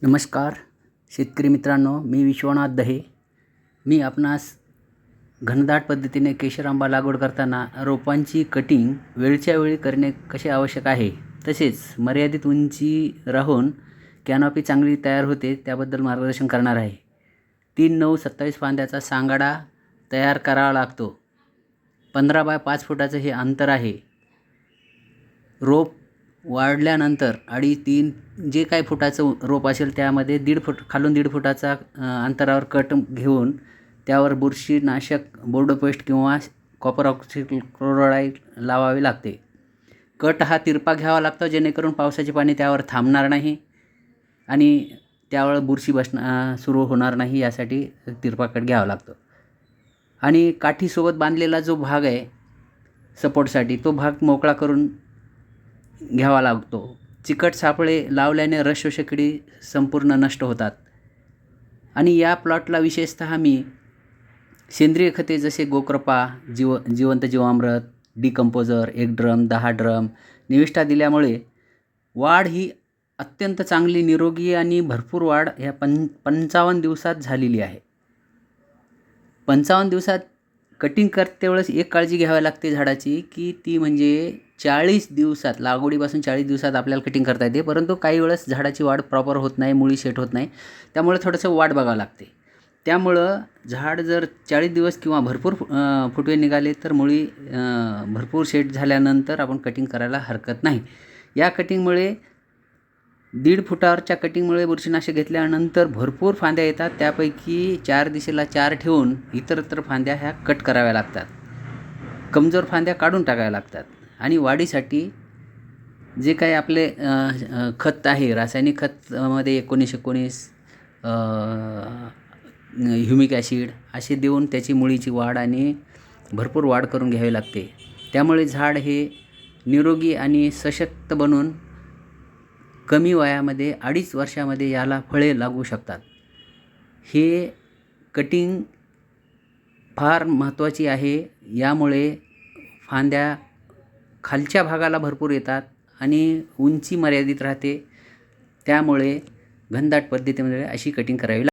नमस्कार शेतकरी मित्रांनो, मी विश्वनाथ दहे. मी आपणास घनदाट पद्धतीने केशर आंबा लागवड करताना रोपांची कटिंग वेळच्या वेळी करणे कसे आवश्यक आहे, तसेच मर्यादित उंची राहून कॅनॉपी चांगली तयार होते त्याबद्दल मार्गदर्शन करणार आहे. 3-9-27 फांद्याचा सांगाडा तयार करावा लागतो. 15 बाय 5 फुटाचं हे अंतर आहे. रोप वाढल्यानंतर 2.5-3 जे काही फुटाचं रोप असेल त्यामध्ये 1.5 फूट खालून 1.5 फुटाचा अंतरावर कट घेऊन त्यावर बुरशीनाशक बोर्डोपेस्ट किंवा कॉपर ऑक्सिक्लोराईड लावावे लागते. कट हा तिरपा घ्यावा लागतो जेणेकरून पावसाचे पाणी त्यावर थांबणार नाही आणि त्यावर बुरशी सुरू होणार नाही, यासाठी तिरपा कट घ्यावा लागतो. आणि काठीसोबत बांधलेला जो भाग आहे सपोर्टसाठी, तो भाग मोकळा करून घ्यावा लागतो. चिकट सापळे लावल्याने रस शोषक किडी संपूर्ण नष्ट होतात. आणि या प्लॉटला विशेषतः मी सेंद्रिय खते जसे गोकृपा, जिवंत जीवामृत, डिकम्पोजर 1 ड्रम, 10 ड्रम निविष्ठा दिल्यामुळे वाढ ही अत्यंत चांगली, निरोगी आणि भरपूर वाढ ह्या 55 दिवसात झालेली आहे. 55 दिवसात कटिंग करते वेळेस एक काळजी घ्यावी लागते झाडाची, की ती म्हणजे 40 दिवसात, लागवडीपासून 40 दिवसात आपल्याला कटिंग करता येते. परंतु काही वेळेस झाडाची वाढ प्रॉपर होत नाही, मुळी सेट होत नाही, त्यामुळे थोडंसं वाट बघावं लागते. त्यामुळं झाड जर 40 दिवस किंवा भरपूर फुटवे निघाले तर मुळी भरपूर सेट झाल्यानंतर आपण कटिंग करायला हरकत नाही. या कटिंगमुळे 1.5 फुटावरच्या कटिंगमुळे बुरशीनाशक घेतल्यानंतर भरपूर फांद्या येतात. त्यापैकी 4 दिशेला 4 ठेवून इतरत्र फांद्या ह्या कट कराव्या लागतात. कमजोर फांद्या काढून टाकाव्या लागतात. आणि वाढीसाठी जे काही आपले खत आहे, रासायनिक खतमध्ये 19-19 ह्युमिक ॲसिड असे देऊन त्याची मुळीची वाढ आणि भरपूर वाढ करून घ्यावी लागते. त्यामुळे झाड हे निरोगी आणि सशक्त बनून कमी वयामध्ये 2.5 वर्षामध्ये याला फळे लागू शकतात. हे कटिंग फार महत्त्वाची आहे. यामुळे फांद्या खालच्या भागाला भरपूर येतात आणि उंची मर्यादित राहते. त्यामुळे घनदाट पद्धतीमध्ये अशी कटिंग करावी लागते.